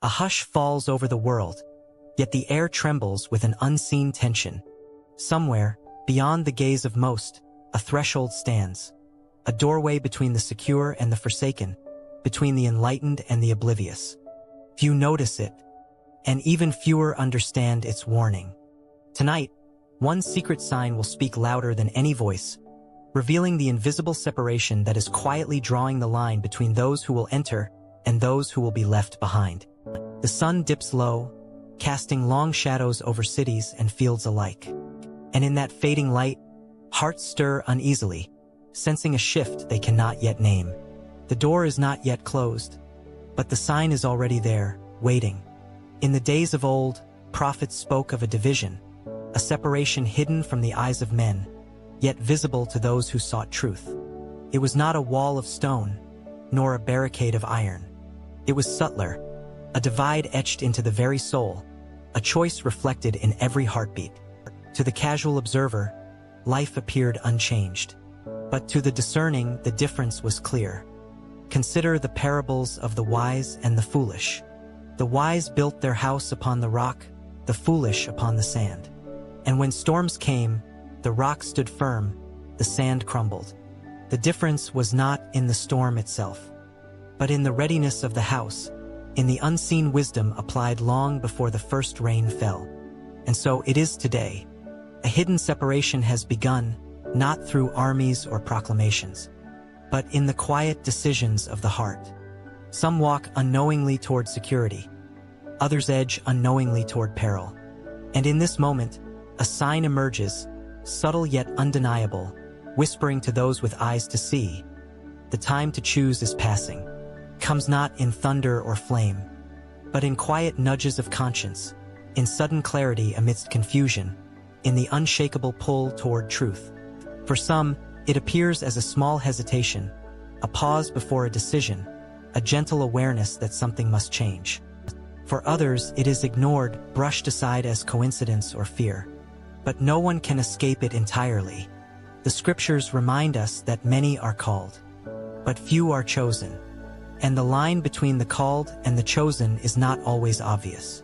A hush falls over the world, yet the air trembles with an unseen tension. Somewhere, beyond the gaze of most, a threshold stands. A doorway between the secure and the forsaken, between the enlightened and the oblivious. Few notice it, and even fewer understand its warning. Tonight, one secret sign will speak louder than any voice, revealing the invisible separation that is quietly drawing the line between those who will enter and those who will be left behind. The sun dips low, casting long shadows over cities and fields alike. And in that fading light, hearts stir uneasily, sensing a shift they cannot yet name. The door is not yet closed, but the sign is already there, waiting. In the days of old, prophets spoke of a division, a separation hidden from the eyes of men, yet visible to those who sought truth. It was not a wall of stone, nor a barricade of iron. It was subtler, a divide etched into the very soul, a choice reflected in every heartbeat. To the casual observer, life appeared unchanged. But to the discerning, the difference was clear. Consider the parables of the wise and the foolish. The wise built their house upon the rock, the foolish upon the sand. And when storms came, the rock stood firm, the sand crumbled. The difference was not in the storm itself, but in the readiness of the house, in the unseen wisdom applied long before the first rain fell. And so it is today. A hidden separation has begun, not through armies or proclamations, but in the quiet decisions of the heart. Some walk unknowingly toward security, others edge unknowingly toward peril. And in this moment, a sign emerges, subtle yet undeniable, whispering to those with eyes to see. The time to choose is passing. Comes not in thunder or flame, but in quiet nudges of conscience, in sudden clarity amidst confusion, in the unshakable pull toward truth. For some, it appears as a small hesitation, a pause before a decision, a gentle awareness that something must change. For others, it is ignored, brushed aside as coincidence or fear. But no one can escape it entirely. The scriptures remind us that many are called, but few are chosen. And the line between the called and the chosen is not always obvious.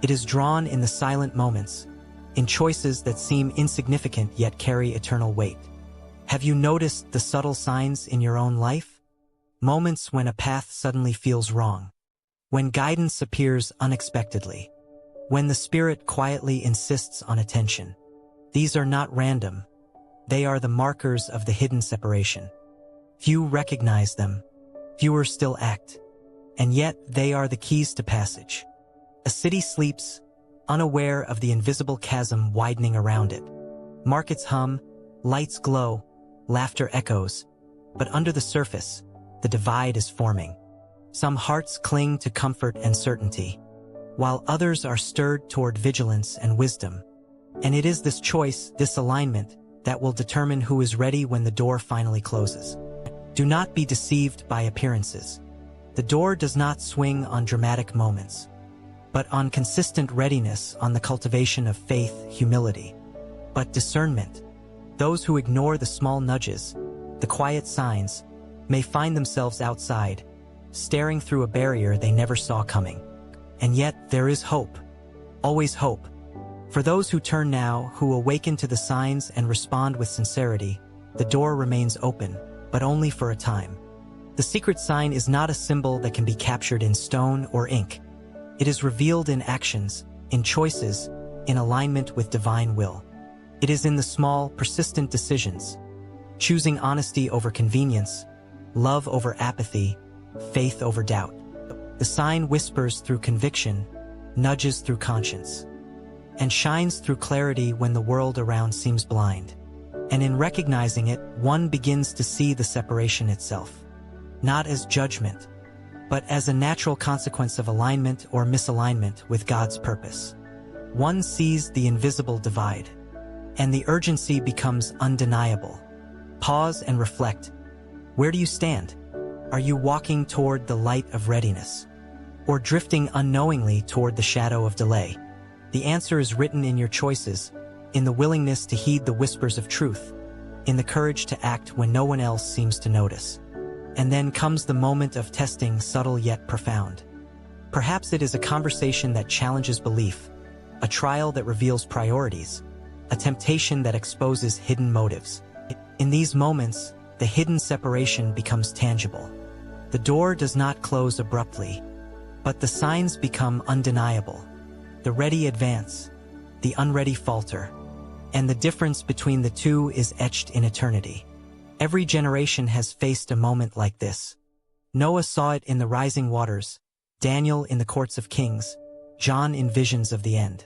It is drawn in the silent moments, in choices that seem insignificant yet carry eternal weight. Have you noticed the subtle signs in your own life? Moments when a path suddenly feels wrong, when guidance appears unexpectedly, when the Spirit quietly insists on attention. These are not random. They are the markers of the hidden separation. Few recognize them, fewer still act, and yet they are the keys to passage. A city sleeps, unaware of the invisible chasm widening around it. Markets hum, lights glow, laughter echoes, but under the surface, the divide is forming. Some hearts cling to comfort and certainty, while others are stirred toward vigilance and wisdom. And it is this choice, this alignment, that will determine who is ready when the door finally closes. Do not be deceived by appearances. The door does not swing on dramatic moments, but on consistent readiness, on the cultivation of faith, humility. But discernment. Those who ignore the small nudges, the quiet signs, may find themselves outside, staring through a barrier they never saw coming. And yet there is hope, always hope. For those who turn now, who awaken to the signs and respond with sincerity, the door remains open, but only for a time. The secret sign is not a symbol that can be captured in stone or ink. It is revealed in actions, in choices, in alignment with divine will. It is in the small, persistent decisions, choosing honesty over convenience, love over apathy, faith over doubt. The sign whispers through conviction, nudges through conscience, and shines through clarity when the world around seems blind. And in recognizing it, one begins to see the separation itself, not as judgment, but as a natural consequence of alignment or misalignment with God's purpose. One sees the invisible divide, and the urgency becomes undeniable. Pause and reflect. Where do you stand? Are you walking toward the light of readiness, or drifting unknowingly toward the shadow of delay? The answer is written in your choices, in the willingness to heed the whispers of truth, in the courage to act when no one else seems to notice. And then comes the moment of testing, subtle yet profound. Perhaps it is a conversation that challenges belief, a trial that reveals priorities, a temptation that exposes hidden motives. In these moments, the hidden separation becomes tangible. The door does not close abruptly, but the signs become undeniable. The ready advance, the unready falter, and the difference between the two is etched in eternity. Every generation has faced a moment like this. Noah saw it in the rising waters, Daniel in the courts of kings, John in visions of the end.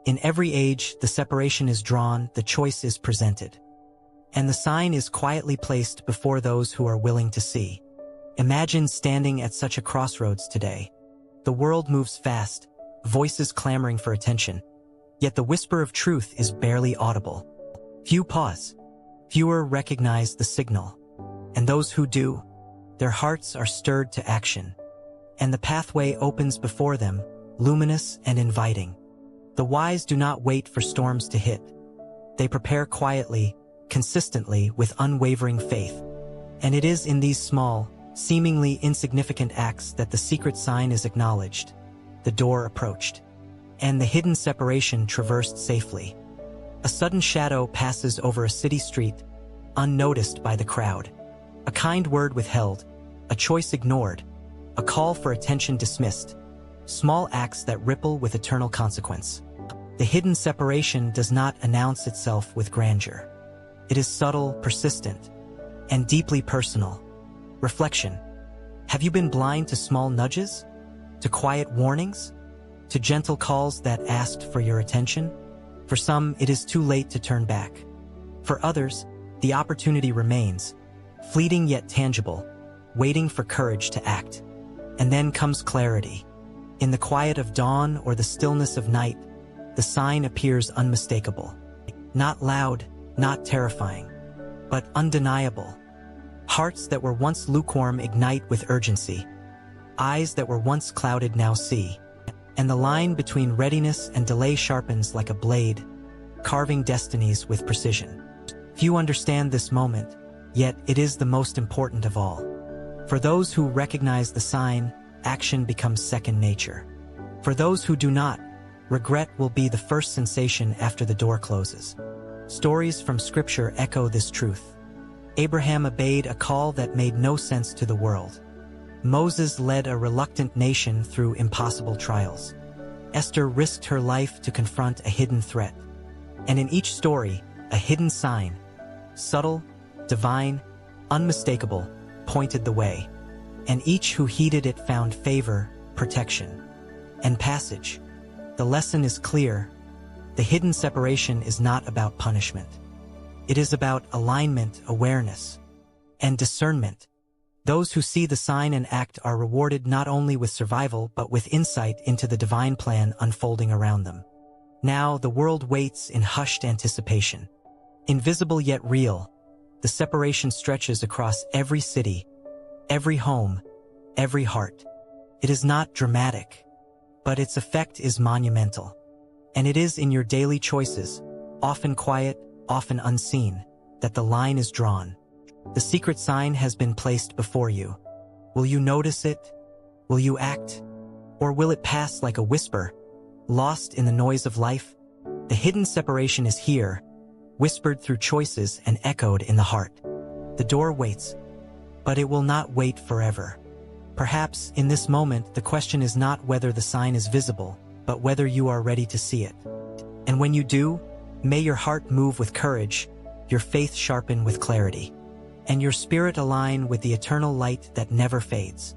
In every age, the separation is drawn, the choice is presented. And the sign is quietly placed before those who are willing to see. Imagine standing at such a crossroads today. The world moves fast, voices clamoring for attention, yet the whisper of truth is barely audible. Few pause. Fewer recognize the signal. And those who do, their hearts are stirred to action. And the pathway opens before them, luminous and inviting. The wise do not wait for storms to hit. They prepare quietly, consistently, with unwavering faith. And it is in these small, seemingly insignificant acts that the secret sign is acknowledged, the door approached, and the hidden separation traversed safely. A sudden shadow passes over a city street, unnoticed by the crowd. A kind word withheld, a choice ignored, a call for attention dismissed. Small acts that ripple with eternal consequence. The hidden separation does not announce itself with grandeur. It is subtle, persistent, and deeply personal. Reflection. Have you been blind to small nudges? To quiet warnings? To gentle calls that asked for your attention? For some, it is too late to turn back. For others, the opportunity remains, fleeting yet tangible, waiting for courage to act. And then comes clarity. In the quiet of dawn or the stillness of night, the sign appears unmistakable. Not loud, not terrifying, but undeniable. Hearts that were once lukewarm ignite with urgency. Eyes that were once clouded now see. And the line between readiness and delay sharpens like a blade, carving destinies with precision. Few understand this moment, yet it is the most important of all. For those who recognize the sign, action becomes second nature. For those who do not, regret will be the first sensation after the door closes. Stories from Scripture echo this truth. Abraham obeyed a call that made no sense to the world. Moses led a reluctant nation through impossible trials. Esther risked her life to confront a hidden threat. And in each story, a hidden sign, subtle, divine, unmistakable, pointed the way. And each who heeded it found favor, protection, and passage. The lesson is clear. The hidden separation is not about punishment. It is about alignment, awareness, and discernment. Those who see the sign and act are rewarded not only with survival but with insight into the divine plan unfolding around them. Now the world waits in hushed anticipation. Invisible yet real, the separation stretches across every city, every home, every heart. It is not dramatic, but its effect is monumental. And it is in your daily choices, often quiet, often unseen, that the line is drawn. The secret sign has been placed before you. Will you notice it? Will you act? Or will it pass like a whisper, lost in the noise of life? The hidden separation is here, whispered through choices and echoed in the heart. The door waits, but it will not wait forever. Perhaps, in this moment, the question is not whether the sign is visible, but whether you are ready to see it. And when you do, may your heart move with courage, your faith sharpen with clarity, and your spirit align with the eternal light that never fades.